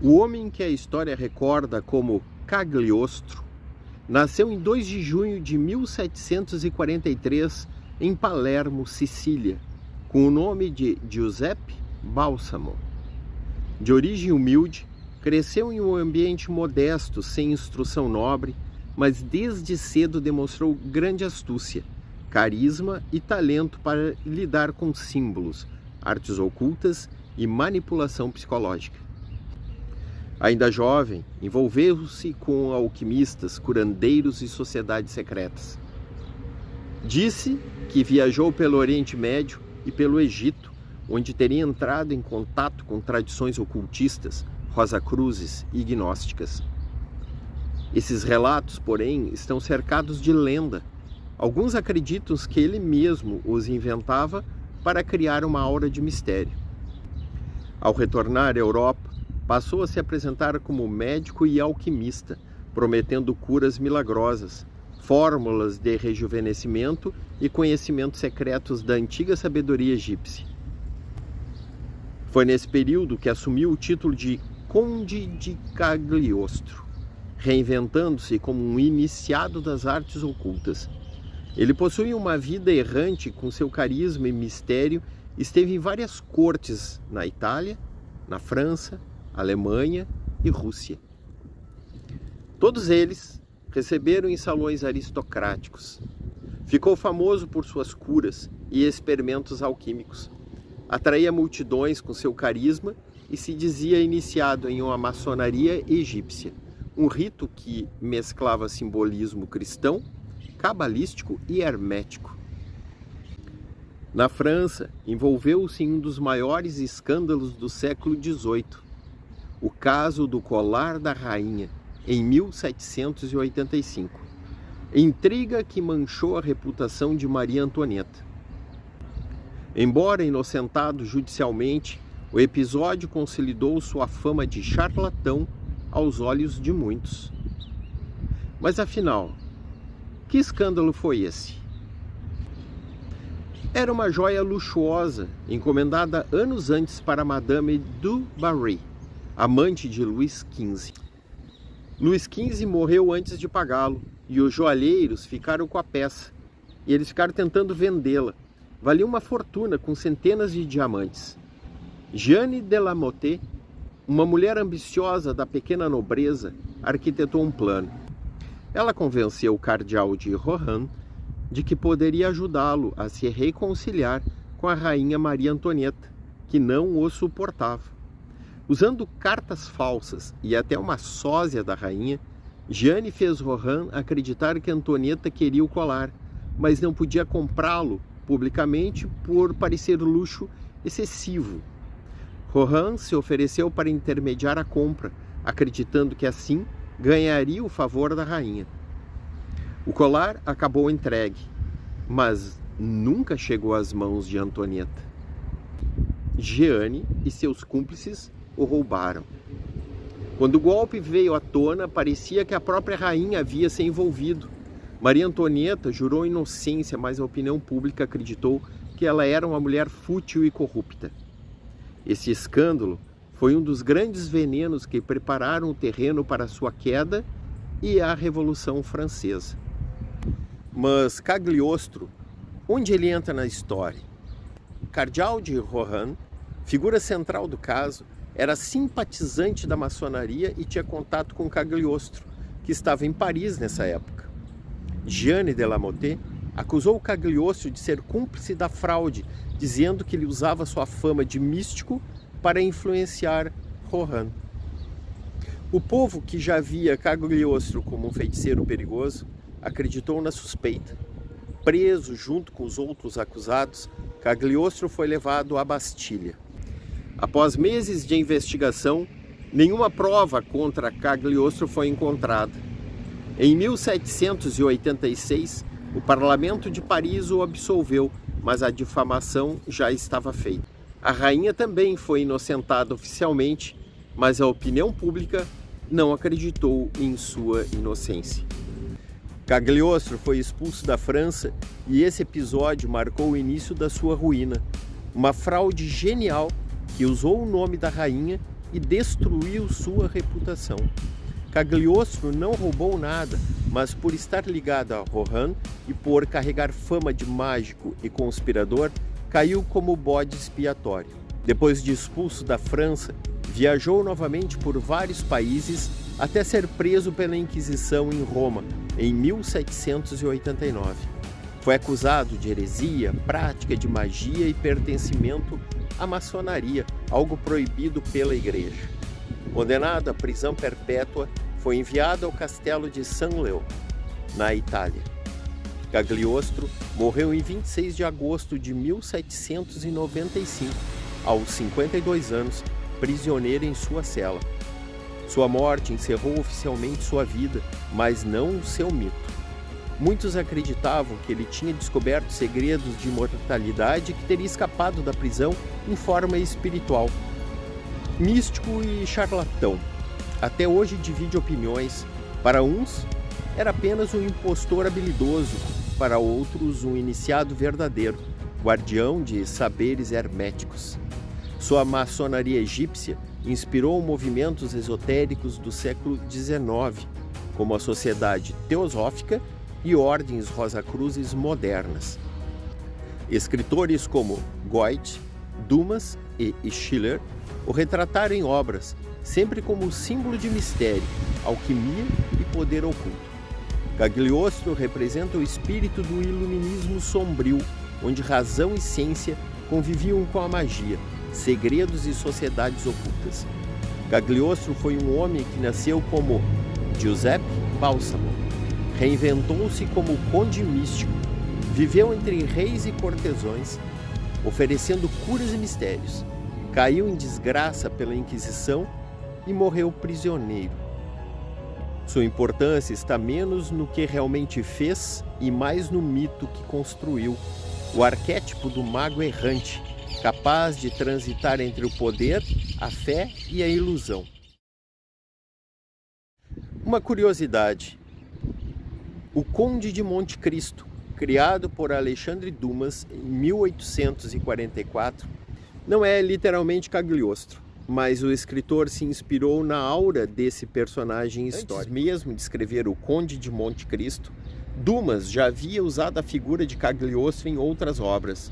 O homem que a história recorda como Cagliostro nasceu em 2 de junho de 1743 em Palermo, Sicília, com o nome de Giuseppe Balsamo. De origem humilde, cresceu em um ambiente modesto, sem instrução nobre, mas desde cedo demonstrou grande astúcia, carisma e talento para lidar com símbolos, artes ocultas e manipulação psicológica. Ainda jovem, envolveu-se com alquimistas, curandeiros e sociedades secretas. Disse que viajou pelo Oriente Médio e pelo Egito, onde teria entrado em contato com tradições ocultistas, rosacruzes e gnósticas. Esses relatos, porém, estão cercados de lenda. Alguns acreditam que ele mesmo os inventava para criar uma aura de mistério. Ao retornar à Europa, passou a se apresentar como médico e alquimista, prometendo curas milagrosas, fórmulas de rejuvenescimento e conhecimentos secretos da antiga sabedoria egípcia. Foi nesse período que assumiu o título de Conde de Cagliostro, reinventando-se como um iniciado das artes ocultas. Ele possuía uma vida errante com seu carisma e mistério, esteve em várias cortes na Itália, na França, Alemanha e Rússia. Todos eles receberam em salões aristocráticos. Ficou famoso por suas curas e experimentos alquímicos. Atraía multidões com seu carisma e se dizia iniciado em uma maçonaria egípcia, um rito que mesclava simbolismo cristão, cabalístico e hermético. Na França, envolveu-se em um dos maiores escândalos do século XVIII, o caso do colar da rainha, em 1785. Intriga que manchou a reputação de Maria Antonieta. Embora inocentado judicialmente, o episódio consolidou sua fama de charlatão aos olhos de muitos. Mas afinal, que escândalo foi esse? Era uma joia luxuosa, encomendada anos antes para Madame du Barry, amante de Luís XV. Luís XV morreu antes de pagá-lo, e os joalheiros ficaram com a peça, e eles ficaram tentando vendê-la. Valia uma fortuna, com centenas de diamantes. Jeanne de la Motte, uma mulher ambiciosa da pequena nobreza, arquitetou um plano. Ela convenceu o cardeal de Rohan de que poderia ajudá-lo a se reconciliar com a rainha Maria Antonieta, que não o suportava. Usando cartas falsas e até uma sósia da rainha, Jeanne fez Rohan acreditar que Antonieta queria o colar, mas não podia comprá-lo publicamente por parecer luxo excessivo. Rohan se ofereceu para intermediar a compra, acreditando que assim ganharia o favor da rainha. O colar acabou entregue, mas nunca chegou às mãos de Antonieta. Jeanne e seus cúmplices o roubaram. Quando o golpe veio à tona, parecia que a própria rainha havia se envolvido. Maria Antonieta jurou inocência, mas a opinião pública acreditou que ela era uma mulher fútil e corrupta. Esse escândalo foi um dos grandes venenos que prepararam o terreno para sua queda e a Revolução Francesa. Mas Cagliostro, onde ele entra na história? O cardeal de Rohan, figura central do caso, era simpatizante da maçonaria e tinha contato com Cagliostro, que estava em Paris nessa época. Jeanne de la Motte acusou Cagliostro de ser cúmplice da fraude, dizendo que ele usava sua fama de místico para influenciar Rohan. O povo, que já via Cagliostro como um feiticeiro perigoso, acreditou na suspeita. Preso junto com os outros acusados, Cagliostro foi levado à Bastilha. Após meses de investigação, nenhuma prova contra Cagliostro foi encontrada. Em 1786, o Parlamento de Paris o absolveu, mas a difamação já estava feita. A rainha também foi inocentada oficialmente, mas a opinião pública não acreditou em sua inocência. Cagliostro foi expulso da França e esse episódio marcou o início da sua ruína. Uma fraude genial que usou o nome da rainha e destruiu sua reputação. Cagliostro não roubou nada, mas por estar ligado a Rohan e por carregar fama de mágico e conspirador, caiu como bode expiatório. Depois de expulso da França, viajou novamente por vários países até ser preso pela Inquisição em Roma, em 1789. Foi acusado de heresia, prática de magia e pertencimento à maçonaria, algo proibido pela Igreja. Condenado à prisão perpétua, foi enviado ao castelo de San Leo, na Itália. Cagliostro morreu em 26 de agosto de 1795, aos 52 anos, prisioneiro em sua cela. Sua morte encerrou oficialmente sua vida, mas não o seu mito. Muitos acreditavam que ele tinha descoberto segredos de imortalidade e que teria escapado da prisão em forma espiritual. Místico e charlatão. Até hoje divide opiniões. Para uns, era apenas um impostor habilidoso, para outros, um iniciado verdadeiro, guardião de saberes herméticos. Sua maçonaria egípcia inspirou movimentos esotéricos do século XIX, como a Sociedade Teosófica e ordens rosacruzes modernas. Escritores como Goethe, Dumas e Schiller o retrataram em obras, sempre como símbolo de mistério, alquimia e poder oculto. Cagliostro representa o espírito do iluminismo sombrio, onde razão e ciência conviviam com a magia, segredos e sociedades ocultas. Cagliostro foi um homem que nasceu como Giuseppe Balsamo, reinventou-se como conde místico, viveu entre reis e cortesões, oferecendo curas e mistérios, caiu em desgraça pela Inquisição e morreu prisioneiro. Sua importância está menos no que realmente fez e mais no mito que construiu, o arquétipo do mago errante, capaz de transitar entre o poder, a fé e a ilusão. Uma curiosidade: o Conde de Monte Cristo, criado por Alexandre Dumas em 1844, não é literalmente Cagliostro, mas o escritor se inspirou na aura desse personagem histórico. Antes mesmo de escrever o Conde de Monte Cristo, Dumas já havia usado a figura de Cagliostro em outras obras.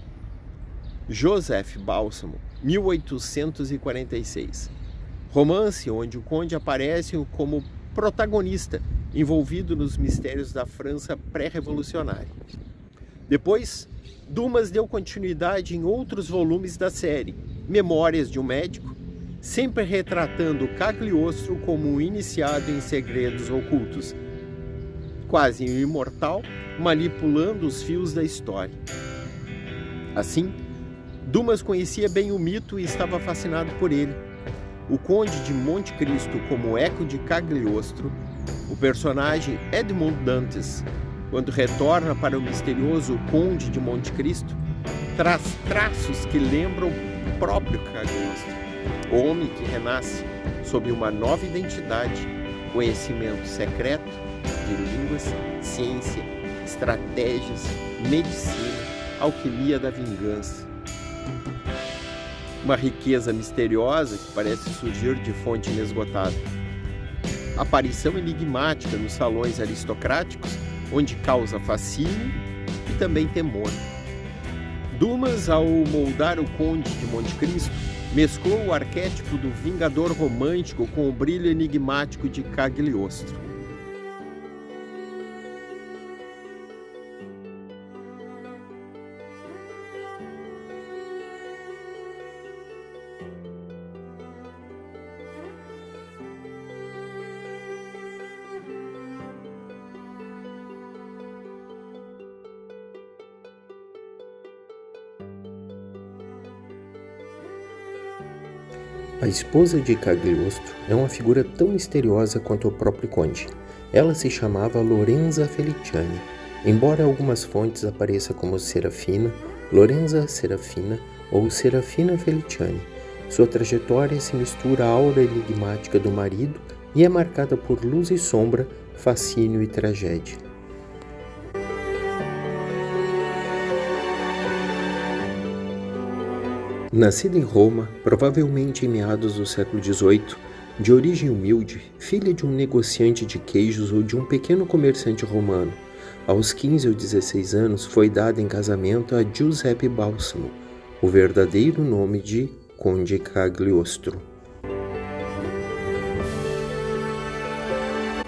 Joseph Balsamo, 1846. Romance onde o conde aparece como protagonista, envolvido nos mistérios da França pré-revolucionária. Depois, Dumas deu continuidade em outros volumes da série, Memórias de um Médico, sempre retratando Cagliostro como um iniciado em segredos ocultos, quase um imortal, manipulando os fios da história. Assim, Dumas conhecia bem o mito e estava fascinado por ele. O Conde de Monte Cristo como eco de Cagliostro, o personagem Edmond Dantes, quando retorna para o misterioso Conde de Monte Cristo, traz traços que lembram o próprio Cagliostro, o homem que renasce sob uma nova identidade, conhecimento secreto de línguas, ciência, estratégias, medicina, alquimia da vingança. Uma riqueza misteriosa que parece surgir de fonte inesgotável. Aparição enigmática nos salões aristocráticos, onde causa fascínio e também temor. Dumas, ao moldar o Conde de Monte Cristo, mesclou o arquétipo do vingador romântico com o brilho enigmático de Cagliostro. A esposa de Cagliostro é uma figura tão misteriosa quanto o próprio conde. Ela se chamava Lorenza Feliciani, embora algumas fontes apareça como Serafina, Lorenza Serafina ou Serafina Feliciani. Sua trajetória se mistura à aura enigmática do marido e é marcada por luz e sombra, fascínio e tragédia. Nascida em Roma, provavelmente em meados do século XVIII, de origem humilde, filha de um negociante de queijos ou de um pequeno comerciante romano, aos 15 ou 16 anos foi dada em casamento a Giuseppe Balsamo, o verdadeiro nome de Conde Cagliostro.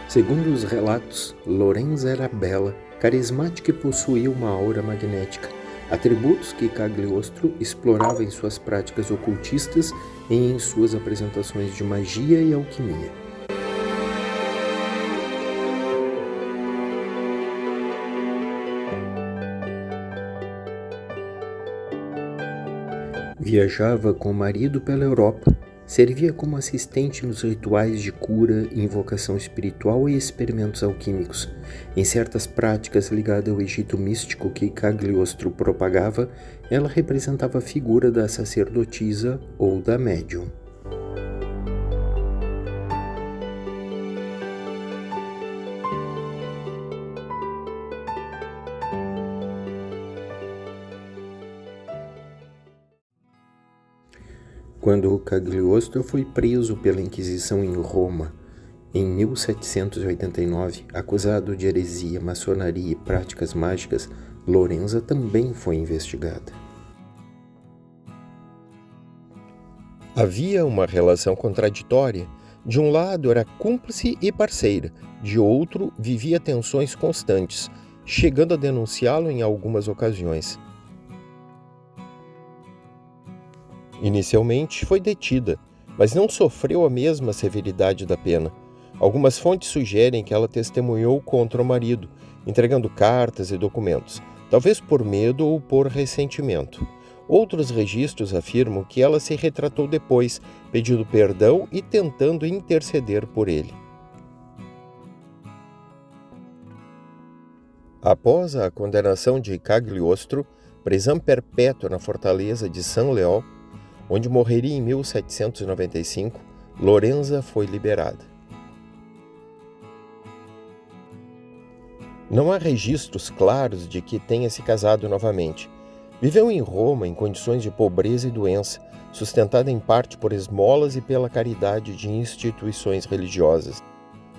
Segundo os relatos, Lorenza era bela, carismática e possuía uma aura magnética, atributos que Cagliostro explorava em suas práticas ocultistas e em suas apresentações de magia e alquimia. Viajava com o marido pela Europa, servia como assistente nos rituais de cura, invocação espiritual e experimentos alquímicos. Em certas práticas ligadas ao Egito místico que Cagliostro propagava, ela representava a figura da sacerdotisa ou da médium. Quando Cagliostro foi preso pela Inquisição em Roma, em 1789, acusado de heresia, maçonaria e práticas mágicas, Lorenza também foi investigada. Havia uma relação contraditória. De um lado era cúmplice e parceira, de outro vivia tensões constantes, chegando a denunciá-lo em algumas ocasiões. Inicialmente foi detida, mas não sofreu a mesma severidade da pena. Algumas fontes sugerem que ela testemunhou contra o marido, entregando cartas e documentos, talvez por medo ou por ressentimento. Outros registros afirmam que ela se retratou depois, pedindo perdão e tentando interceder por ele. Após a condenação de Cagliostro, prisão perpétua na fortaleza de San Leó, onde morreria em 1795, Lorenza foi liberada. Não há registros claros de que tenha se casado novamente. Viveu em Roma em condições de pobreza e doença, sustentada em parte por esmolas e pela caridade de instituições religiosas.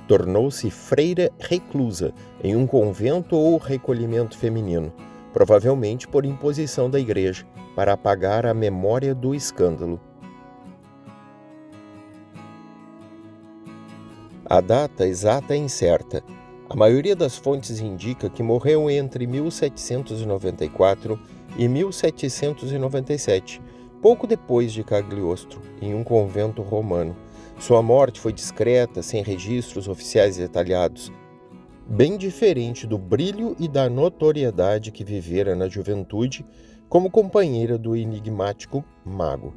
Tornou-se freira reclusa em um convento ou recolhimento feminino, provavelmente por imposição da igreja, para apagar a memória do escândalo. A data exata é incerta. A maioria das fontes indica que morreu entre 1794 e 1797, pouco depois de Cagliostro, em um convento romano. Sua morte foi discreta, sem registros oficiais detalhados, bem diferente do brilho e da notoriedade que vivera na juventude como companheira do enigmático mago.